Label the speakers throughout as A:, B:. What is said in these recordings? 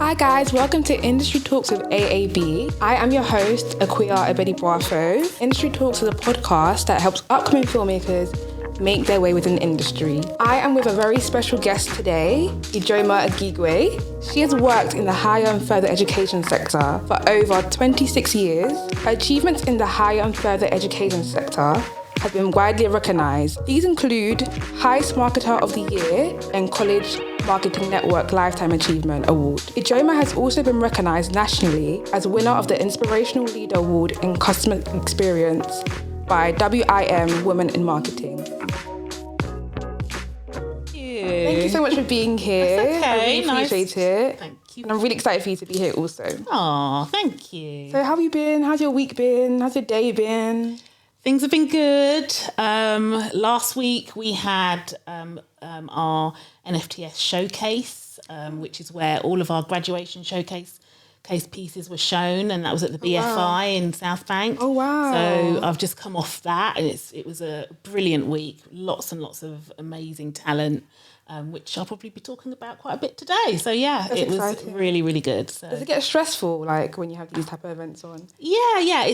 A: Hi guys, welcome to Industry Talks with AAB. I am your host, Akua Ebedi-Boafo. Industry Talks is a podcast that helps upcoming filmmakers make their way within the industry. I am with a very special guest today, Ijeoma Akigwe. She has worked in the higher and further education sector for over 26 years. Her achievements in the higher and further education sector have been widely recognized. These include Highest Marketer of the Year and College Marketing Network Lifetime Achievement Award. Ijeoma has also been recognized nationally as winner of the Inspirational Leader Award in Customer Experience by WIM Women in Marketing. Thank you so much for being here.
B: That's okay.
A: I really appreciate it.
B: Thank you.
A: And I'm really excited for you to be here also.
B: Oh, thank you.
A: So how have you been? How's your week been? How's your day been?
B: Things have been good. Last week we had our NFTS showcase, which is where all of our graduation showcase pieces were shown, and that was at the BFI in South Bank.
A: Oh wow!
B: So I've just come off that, and it was a brilliant week. Lots and lots of amazing talent, which I'll probably be talking about quite a bit today. So yeah,
A: That's
B: it
A: exciting.
B: was really, really good. So.
A: Does it get stressful, like when you have these type of events on?
B: Yeah.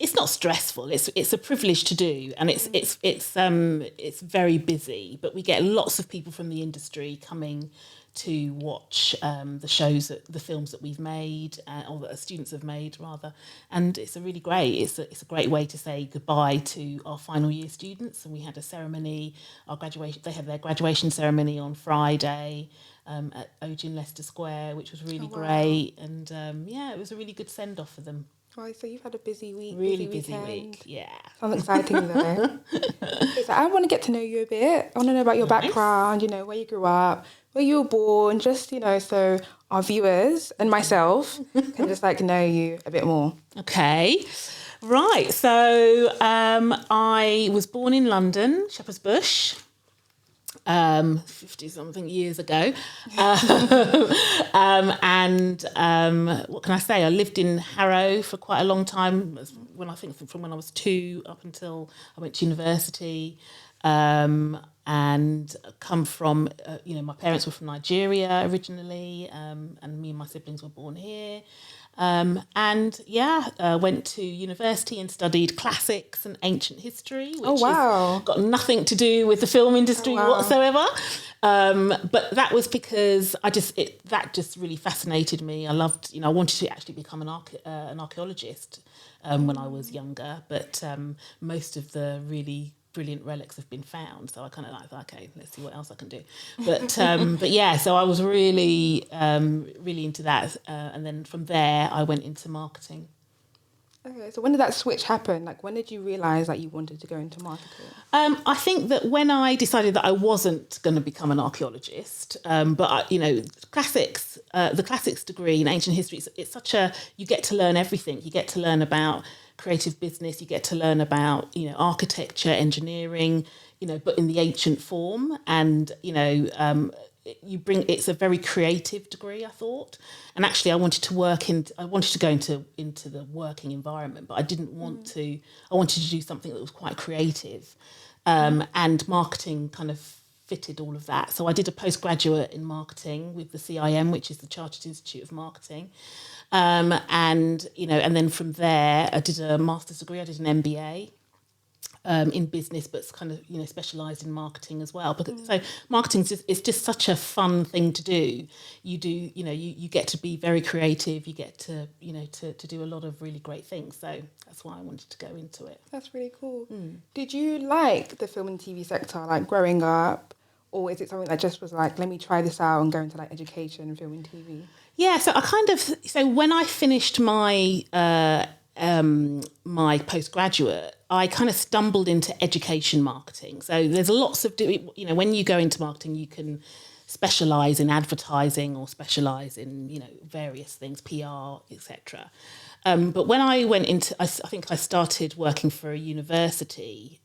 B: It's not stressful. It's a privilege to do, and it's very busy. But we get lots of people from the industry coming to watch the shows, the films that we've made, or that students have made rather, and it's really great. It's a great way to say goodbye to our final year students. And we had a ceremony, they had their graduation ceremony on Friday at Odeon Leicester Square, which was really great, and it was a really good send off for them.
A: Oh, so you've had a busy week.
B: Really busy week, yeah.
A: Sounds exciting though. So I want to get to know you a bit. I want to know about your background, where you grew up, where you were born, just, so our viewers and myself can just know you a bit more.
B: Okay. Right. So I was born in London, Shepherd's Bush. 50 something years ago. And what can I say? I lived in Harrow for quite a long time, from when I was 2 up until I went to university. And come from, my parents were from Nigeria originally, and me and my siblings were born here. Went to university and studied classics and ancient history, which has got nothing to do with the film industry whatsoever. But that was because that just really fascinated me. I loved, I wanted to actually become an archaeologist when I was younger, but most of the really brilliant relics have been found, so I kind of thought, okay, let's see what else I can do. But so I was really really into that, and then from there I went into marketing.
A: Okay, so when did that switch happen? When did you realise that you wanted to go into marketing?
B: I think that when I decided that I wasn't going to become an archaeologist, but the classics degree in ancient history, it's you get to learn everything. You get to learn about creative business, you get to learn about, architecture, engineering, but in the ancient form. And, it's a very creative degree, I thought. And actually I wanted to go into the working environment, but I didn't want to, I wanted to do something that was quite creative. And marketing kind of fitted all of that. So I did a postgraduate in marketing with the CIM, which is the Chartered Institute of Marketing. And then from there, I did a master's degree. I did an MBA in business, but kind of, specialised in marketing as well. So marketing is just such a fun thing to do. You get to be very creative. You get to, to do a lot of really great things. So that's why I wanted to go into it.
A: That's really cool. Did you like the film and TV sector, growing up? Or is it something that just was let me try this out and go into education, film and TV? Yeah,
B: so when I finished my my postgraduate, I kind of stumbled into education marketing. So there's lots of, when you go into marketing, you can specialise in advertising or specialise in, various things, PR, etc. But when I went into, I think I started working for a university,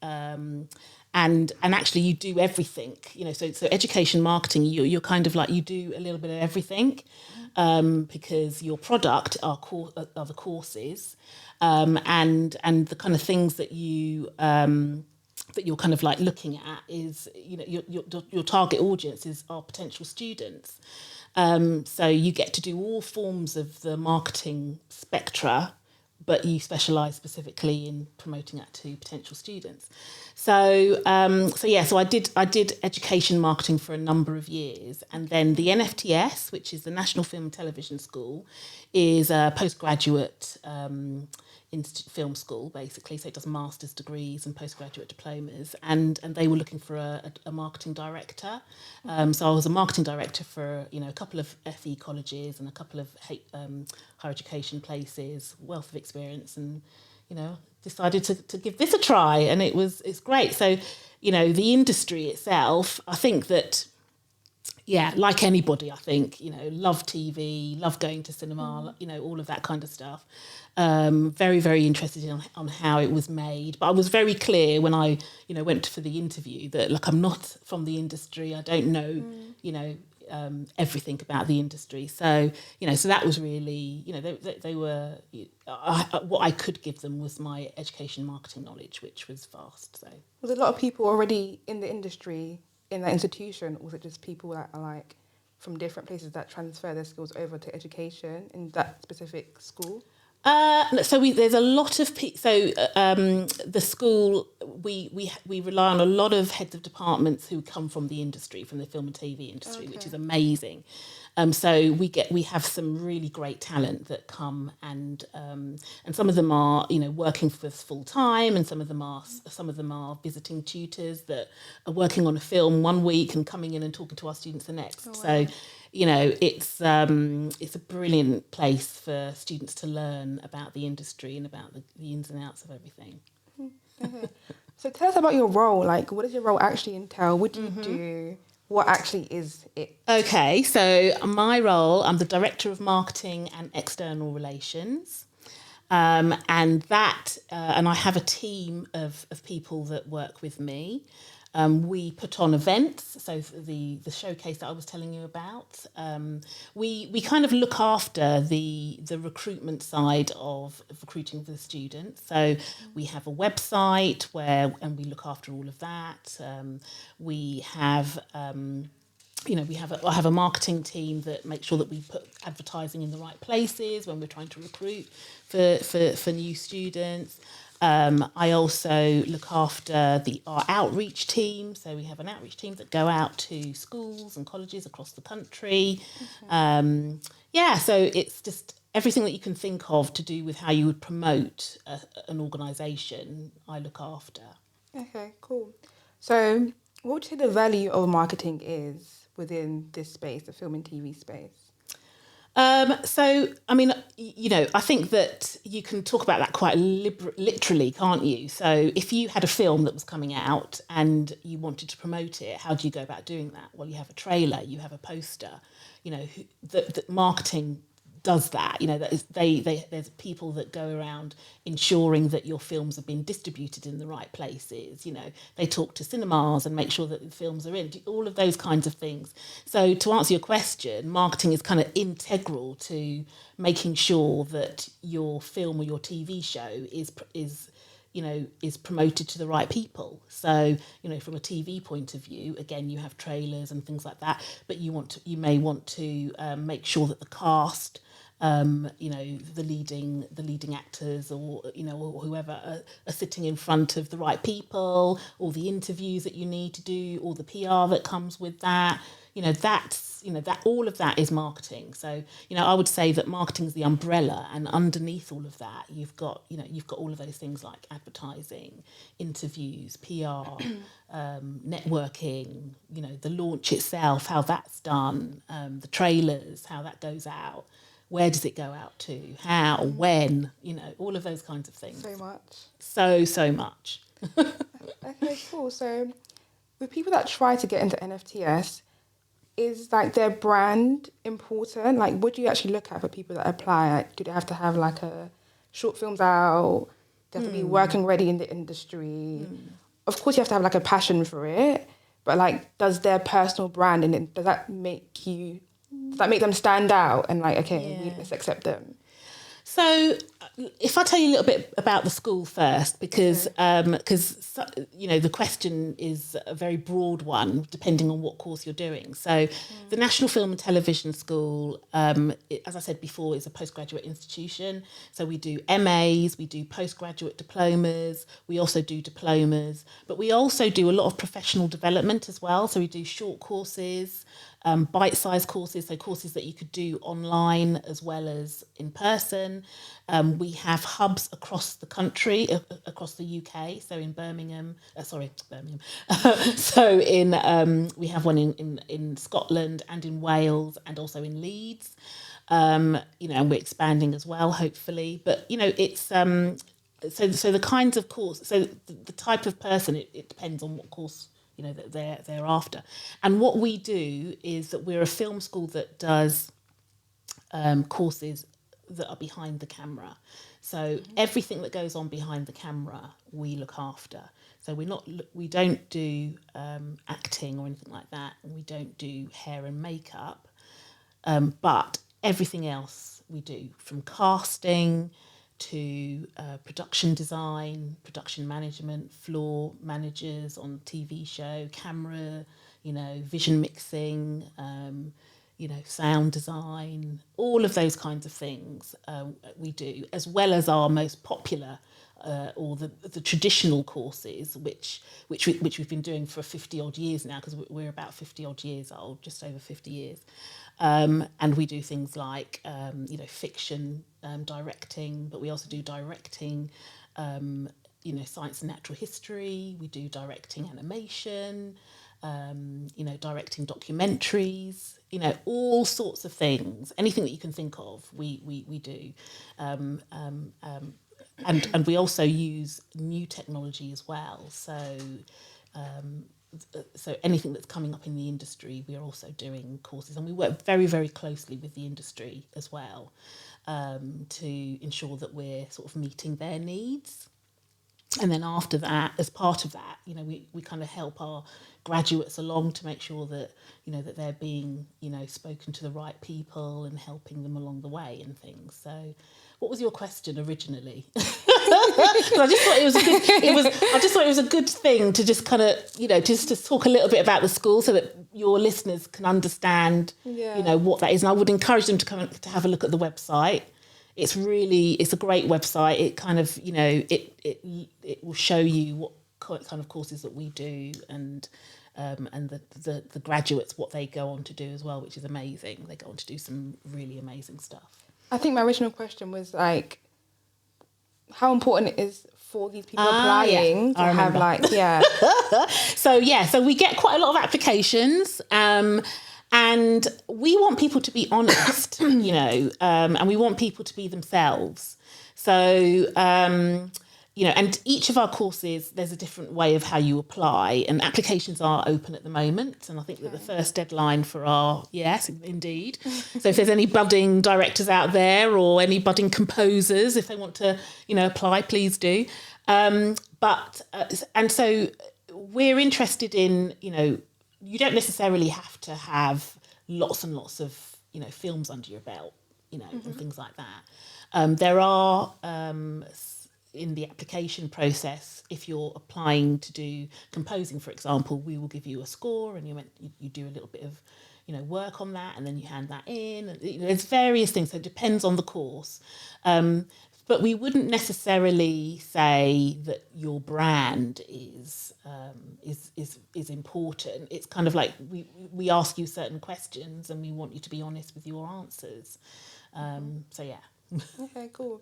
B: and actually you do everything, so education marketing, you're kind of you do a little bit of everything, because your product are the courses, and the kind of things that you that you're kind of like looking at is, you know, your target audience are potential students. So you get to do all forms of the marketing spectra, but you specialise specifically in promoting that to potential students. So I did education marketing for a number of years, and then the NFTS, which is the National Film and Television School, is a postgraduate film school, basically. So it does master's degrees and postgraduate diplomas, and they were looking for a marketing director. So I was a marketing director for, you know, a couple of FE colleges and a couple of higher education places, wealth of experience, and, you know, decided to give this a try, and it's great. So, you know, the industry itself, I think that, yeah, like anybody, I think, you know, love TV, love going to cinema, you know, all of that kind of stuff. Very, very interested on how it was made. But I was very clear when I, you know, went for the interview that, look, I'm not from the industry. I don't know, you know, everything about the industry. So, you know, so that was really, you know, they were, what I could give them was my education marketing knowledge, which was vast. So
A: was a lot of people already in the industry in that institution, or was it just people that are like from different places that transfer their skills over to education in that specific school?
B: There's a lot of the school, we rely on a lot of heads of departments who come from the industry, from the film and TV industry, which is amazing. So we have some really great talent that come, and some of them are, you know, working for us full time, and some of them are visiting tutors that are working on a film one week and coming in and talking to our students the next. Oh, wow. So, you know, it's a brilliant place for students to learn about the industry and about the ins and outs of everything.
A: Okay. So tell us about your role. Like, what does your role actually entail? What do you do? What actually is it? Okay,
B: so my role, I'm the Director of Marketing and External Relations. And I have a team of people that work with me. We put on events, so the showcase that I was telling you about. We kind of look after the recruitment side of recruiting for the students. So we have a website and we look after all of that. We have I have a marketing team that makes sure that we put advertising in the right places when we're trying to recruit for new students. I also look after our outreach team. So we have an outreach team that go out to schools and colleges across the country. So it's just everything that you can think of to do with how you would promote an organisation, I look after.
A: Okay, cool. So what would you say the value of marketing is within this space, the film and TV space?
B: I think that you can talk about that quite literally, can't you? So if you had a film that was coming out and you wanted to promote it, how do you go about doing that? Well, you have a trailer, you have a poster, you know, the marketing does that. You know, there's people that go around ensuring that your films have been distributed in the right places. You know, they talk to cinemas and make sure that the films are in, all of those kinds of things. So to answer your question, marketing is kind of integral to making sure that your film or your TV show is promoted to the right people. So, you know, from a TV point of view, again, you have trailers and things like that, but you may want to make sure that the cast, the leading actors or whoever are sitting in front of the right people, all the interviews that you need to do, all the PR that comes with that, that all of that is marketing. So, I would say that marketing is the umbrella, and underneath all of that, you've got all of those things like advertising, interviews, PR, networking, the launch itself, how that's done, the trailers, how that goes out. Where does it go out to? How? When? All of those kinds of things.
A: So much.
B: So much.
A: Okay, cool. So with people that try to get into NFTS, is like their brand important? Like, what do you actually look at for people that apply? Like, do they have to have like a short films out? They have to be working ready in the industry? Of course, you have to have like a passion for it, but like, does their personal brand and does that make them stand out and like, okay, let's accept them?
B: So if I tell you a little bit about the school first, because the question is a very broad one, depending on what course you're doing. So the National Film and Television School, as I said before, is a postgraduate institution. So we do MAs, we do postgraduate diplomas, we also do diplomas, but we also do a lot of professional development as well. So we do short courses, bite-sized courses, so courses that you could do online as well as in person. We have hubs across the country, across the UK. So in Birmingham. So we have one in Scotland and in Wales and also in Leeds. And we're expanding as well, hopefully. But it's so the kinds of course. So the type of person, it depends on what course that they're after. And what we do is that we're a film school that does courses that are behind the camera. So everything that goes on behind the camera, we look after. So we don't do acting or anything like that, and we don't do hair and makeup, but everything else we do, from casting to production design, production management, floor managers on TV show, camera, vision mixing, sound design, all of those kinds of things we do, as well as our most popular or the traditional courses, which we've been doing for 50 odd years now, because we're about 50 odd years old, just over 50 years. And we do things like, fiction, directing, but we also do directing, science and natural history. We do directing animation, directing documentaries, all sorts of things. Anything that you can think of, we do. And we also use new technology as well. So anything that's coming up in the industry, we are also doing courses, and we work very, very closely with the industry as well, to ensure that we're sort of meeting their needs. And then after that, as part of that, we kind of help our graduates along to make sure that, that they're being, spoken to the right people and helping them along the way and things. So what was your question originally? I just thought it was a good thing to just kind of, just to talk a little bit about the school so that your listeners can understand, what that is. And I would encourage them to come to have a look at the website. It's a great website. It kind of, it will show you what kind of courses that we do, and the graduates, what they go on to do as well, which is amazing. They go on to do some really amazing stuff.
A: I think my original question was like, how important it is for these people applying to have
B: So we get quite a lot of applications, and we want people to be honest, and we want people to be themselves. So, and each of our courses, there's a different way of how you apply, and applications are open at the moment. And I think that the first deadline for yes, indeed. So if there's any budding directors out there or any budding composers, if they want to, apply, please do. And so we're interested in, you don't necessarily have to have lots and lots of, films under your belt, and things like that. There are, in the application process, if you're applying to do composing, for example, we will give you a score, and you do a little bit of, work on that, and then you hand that in. And, there's various things, so it depends on the course. But we wouldn't necessarily say that your brand is important. It's kind of like we ask you certain questions, and we want you to be honest with your answers.
A: Okay, cool.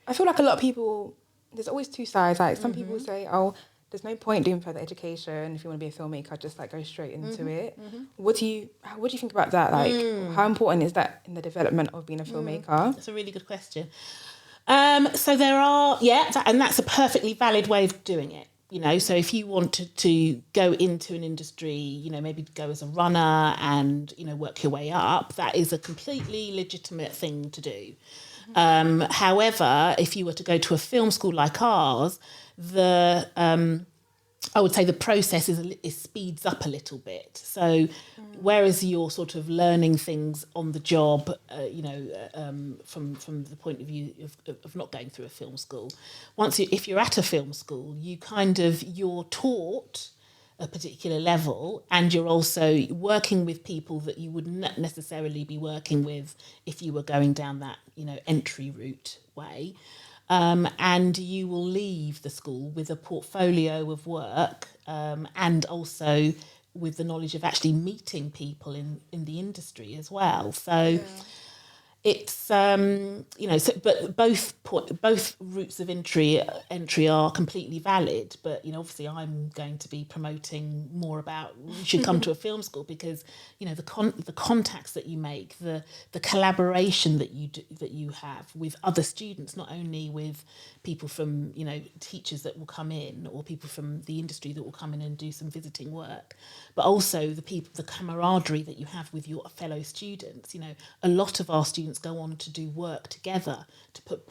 A: I feel like a lot of people, there's always two sides. Like some people say, oh, there's no point doing further education. If you want to be a filmmaker, just like go straight into it. What do you think about that? Like, how important is that in the development of being a filmmaker?
B: That's a really good question. So there are, and that's a perfectly valid way of doing it. So if you wanted to go into an industry, maybe go as a runner and, work your way up, that is a completely legitimate thing to do. However, if you were to go to a film school like ours, the I would say the process is speeds up a little bit. So whereas you're sort of learning things on the job, from the point of view of not going through a film school, if you're at a film school, you're taught a particular level, and you're also working with people that you would not necessarily be working with if you were going down that entry route way. And you will leave the school with a portfolio of work, and also with the knowledge of actually meeting people in the industry as well. So it's but both routes of entry are completely valid. But obviously, I'm going to be promoting more about you should come to a film school, because the contacts that you make, the collaboration that you have with other students, not only with people from teachers that will come in, or people from the industry that will come in and do some visiting work, but also the camaraderie that you have with your fellow students. A lot of our students go on to do work together,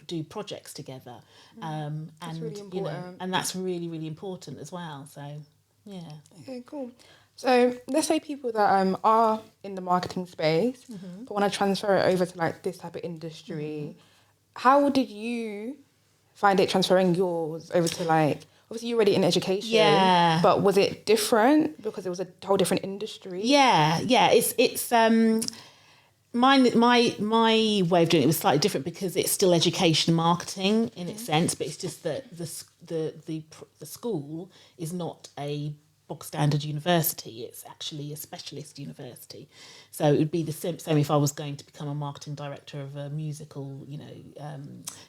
B: do projects together, and
A: really important.
B: and that's really, really important as well. So yeah.
A: Okay, cool. So let's say people that are in the marketing space but want to transfer it over to like this type of industry. How did you find it transferring yours over to like, obviously you're already in education, but was it different because it was a whole different industry?
B: It's my way of doing it was slightly different, because it's still education marketing in its sense, but it's just that the school is not a bog standard university. It's actually a specialist university. So it would be the same if I was going to become a marketing director of a musical,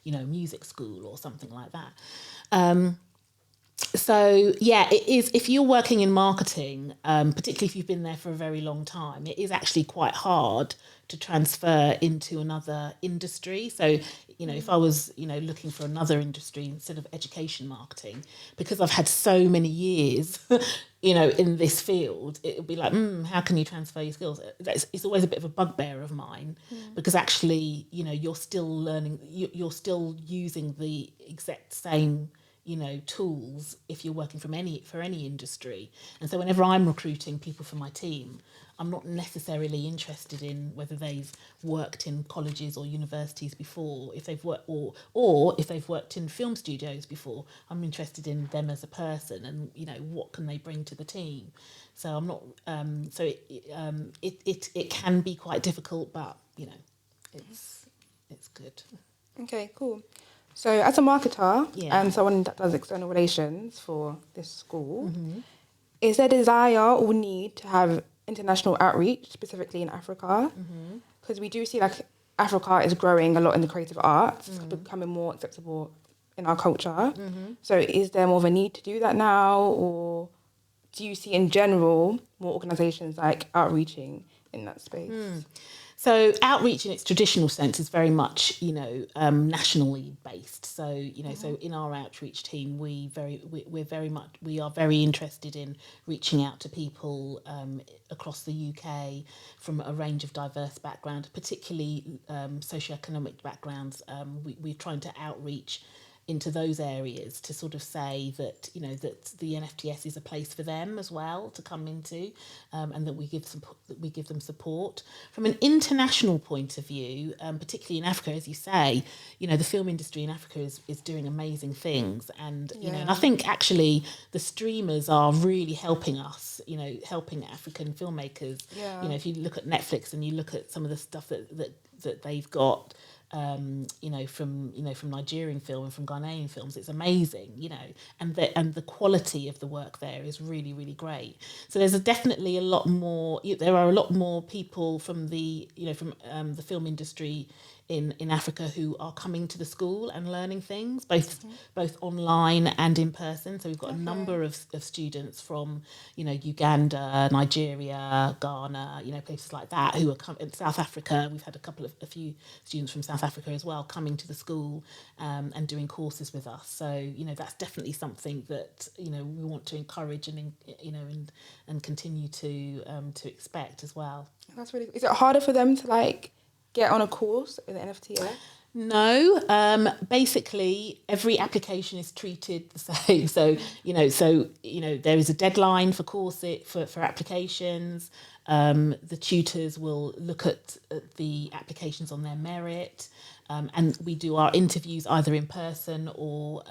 B: music school or something like that. So yeah, it is. If you're working in marketing, particularly if you've been there for a very long time, it is actually quite hard to transfer into another industry. So, if I was, looking for another industry instead of education marketing, because I've had so many years, in this field, it would be like, how can you transfer your skills? It's always a bit of a bugbear of mine, because actually, you're still learning, you're still using the exact same tools if you're working for any industry. And so whenever I'm recruiting people for my team, I'm not necessarily interested in whether they've worked in colleges or universities before, if they've worked or if they've worked in film studios before. I'm interested in them as a person, and what can they bring to the team. So I'm not it can be quite difficult, but it's good.
A: Okay, cool. So as a marketer and someone that does external relations for this school, is there desire or need to have international outreach, specifically in Africa? Because we do see like Africa is growing a lot in the creative arts, becoming more acceptable in our culture. So is there more of a need to do that now, or do you see in general more organisations like outreaching in that space?
B: So outreach in its traditional sense is very much, nationally based. So, so in our outreach team, we are very interested in reaching out to people across the UK from a range of diverse backgrounds, particularly socioeconomic backgrounds. We're trying to outreach into those areas to sort of say that that the NFTS is a place for them as well to come into, and that we give them support from an international point of view, particularly in Africa, as you say. The film industry in Africa is doing amazing things, and and I think actually the streamers are really helping us, helping African filmmakers. If you look at Netflix and you look at some of the stuff that they've got, from Nigerian film and from Ghanaian films, it's amazing, and the quality of the work there is really, really great. So there's definitely a lot more. There are a lot more people from the the film industry in Africa who are coming to the school and learning things, both online and in person. So we've got a number of students from Uganda, Nigeria, Ghana, places like that, who are coming. South Africa, we've had a few students from South Africa as well coming to the school and doing courses with us. So that's definitely something that we want to encourage and continue to expect as well.
A: That's really. Is it harder for them to like get on a course in the NFTS?
B: No, basically every application is treated the same. So there is a deadline for for applications. The tutors will look at the applications on their merit, and we do our interviews either in person or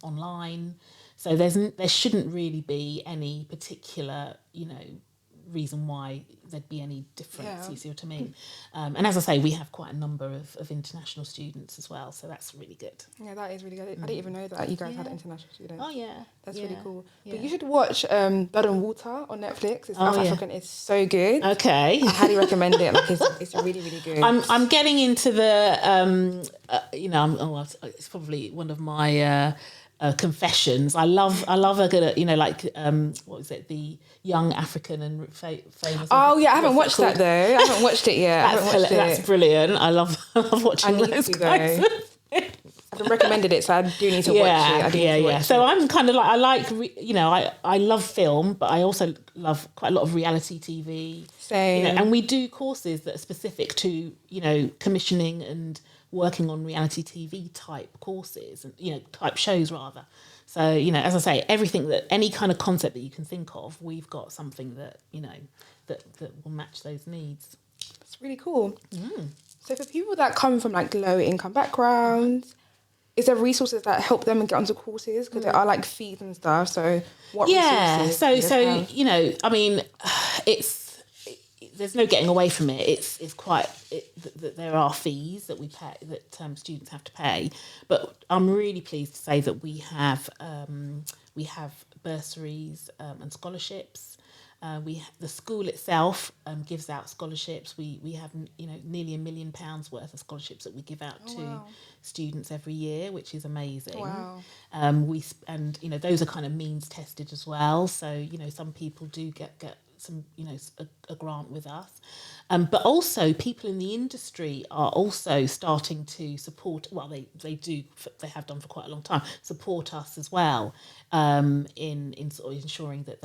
B: online. So there shouldn't really be any particular, reason why there'd be any difference. You see what I mean? And as I say, we have quite a number of international students as well, so that's really good.
A: Yeah, that is really good. I didn't even know that you guys had international students.
B: Oh yeah,
A: that's really cool. But you should watch Blood and Water on Netflix. It's South African. It's so good.
B: Okay,
A: I highly recommend it. Like it's really, really good.
B: I'm getting into the it's probably one of my confessions. I love a good, what was it, the Young African and Famous.
A: Oh yeah, I haven't watched that though. I haven't watched it yet.
B: That's brilliant. I love watching those guys.
A: I've been recommended it, so I do need to watch it.
B: So I'm kind of like I love film, but I also love quite a lot of reality TV.
A: Same.
B: And we do courses that are specific to commissioning and working on reality TV type courses and type shows rather. So as I say, any kind of concept that you can think of, we've got something that that will match those needs.
A: It's really cool. So for people that come from like low income backgrounds, is there resources that help them get onto courses? Because there are like fees and stuff. So what resources?
B: I mean, there's no getting away from it. It's quite that there are fees that we pay, that students have to pay. But I'm really pleased to say that we have bursaries and scholarships. The school itself gives out scholarships. We have nearly £1 million worth of scholarships that we give out to students every year, which is amazing.
A: Wow.
B: Those are kind of means tested as well. So some people do get some a grant with us, but also people in the industry are also starting to support. Well, they have done for quite a long time, support us as well in sort of ensuring that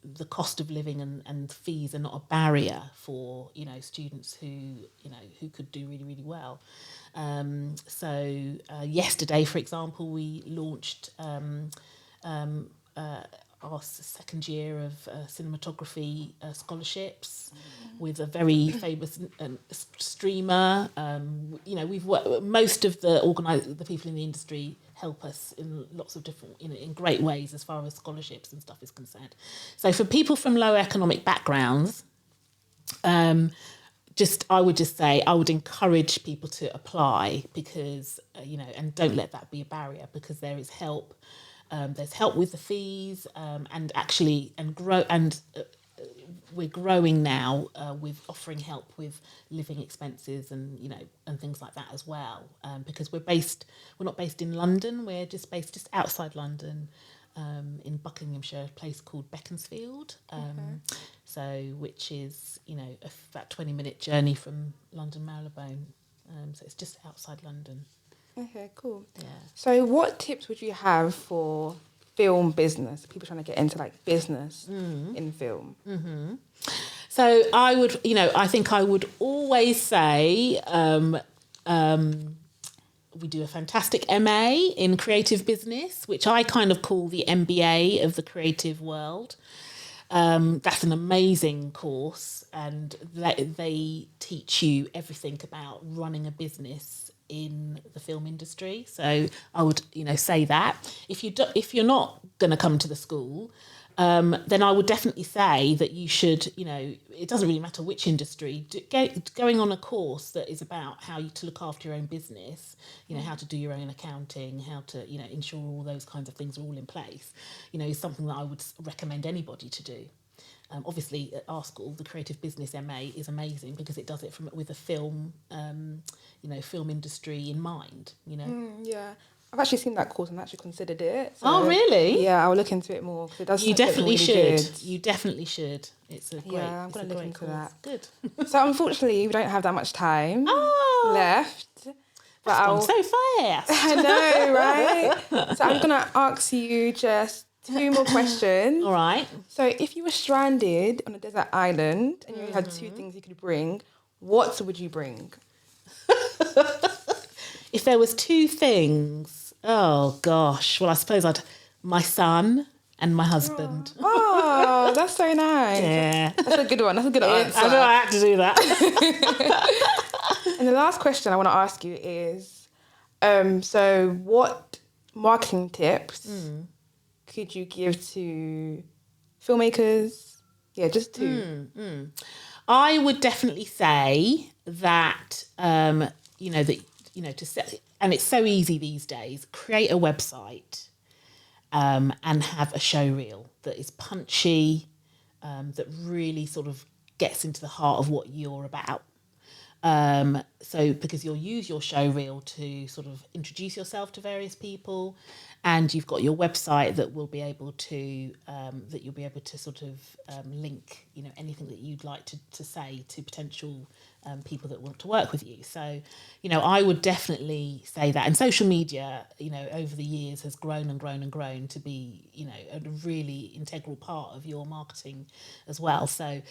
B: the cost of living and fees are not a barrier for students who could do really, really well. So yesterday, for example, we launched our second year of cinematography scholarships with a very famous streamer. We've worked, most of the people in the industry help us in lots of different, in great ways as far as scholarships and stuff is concerned. So for people from low economic backgrounds, I would encourage people to apply because, and don't let that be a barrier, because there is help. There's help with the fees, we're growing now with offering help with living expenses and things like that as well. Because we're not based in London, we're just based outside London, in Buckinghamshire, a place called Beaconsfield. Which is about 20-minute journey from London Marylebone. So it's just outside London.
A: Okay, cool.
B: Yeah.
A: So what tips would you have for film business, people trying to get into like business in film?
B: Mm-hmm. So I would, I think I would always say we do a fantastic MA in creative business, which I kind of call the MBA of the creative world. That's an amazing course, and they teach you everything about running a business in the film industry. So I would, say that if you're not going to come to the school, then I would definitely say that you should, it doesn't really matter which industry, going on a course that is about how to look after your own business, how to do your own accounting, how to, ensure all those kinds of things are all in place, is something that I would recommend anybody to do. Obviously, at our school, the Creative Business MA is amazing because it does it with a film, film industry in mind.
A: Yeah, I've actually seen that course and actually considered it. So,
B: oh, really?
A: Yeah, I'll look into it more because it does.
B: You definitely
A: really
B: should.
A: Good.
B: You definitely should. It's a great.
A: Yeah, I'm going to look into
B: course.
A: that.
B: Good.
A: So unfortunately, we don't have that much time left. But
B: I'll so fast.
A: I know, right? So I'm going to ask you just 2 more questions.
B: All right.
A: So if you were stranded on a desert island and you only had 2 things you could bring, what would you bring?
B: If there was two things, oh gosh, well, I suppose my son and my husband.
A: Oh, that's so nice.
B: Yeah.
A: That's a good one. That's a good answer.
B: I know I had to do that.
A: And the last question I want to ask you is, so what marketing tips could you give to filmmakers? Yeah, just two.
B: I would definitely say that, to set, and it's so easy these days, create a website and have a show reel that is punchy, that really sort of gets into the heart of what you're about. So because you'll use your show reel to sort of introduce yourself to various people, and you've got your website that will be able to that you'll be able to sort of link, anything that you'd like to say to potential people that want to work with you. So, I would definitely say that. And social media, over the years has grown and grown and grown to be, a really integral part of your marketing as well. So,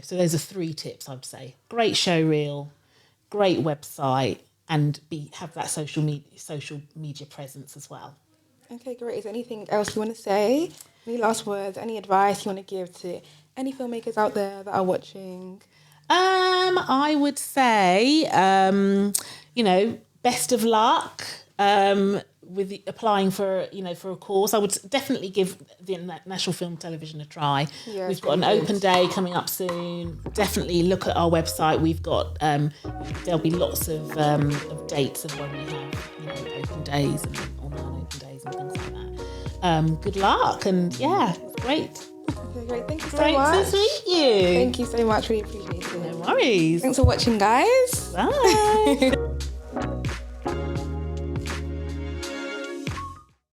B: so those are three tips I would say. Great show reel, great website, and have that social media presence as well.
A: Okay, great. Is there anything else you want to say? Any last words? Any advice you want to give to any filmmakers out there that are watching?
B: I would say, best of luck with applying for a course. I would definitely give the National Film Television a try.
A: Yeah,
B: we've got an open day coming up soon. Definitely look at our website. We've got there'll be lots of dates of when we have open days and online open days and things like that. Good luck, and it's great.
A: Okay, great. Thank you so
B: Great
A: much.
B: to meet you.
A: Thank you so much. Really appreciate it.
B: No worries.
A: Thanks for watching, guys.
B: Bye.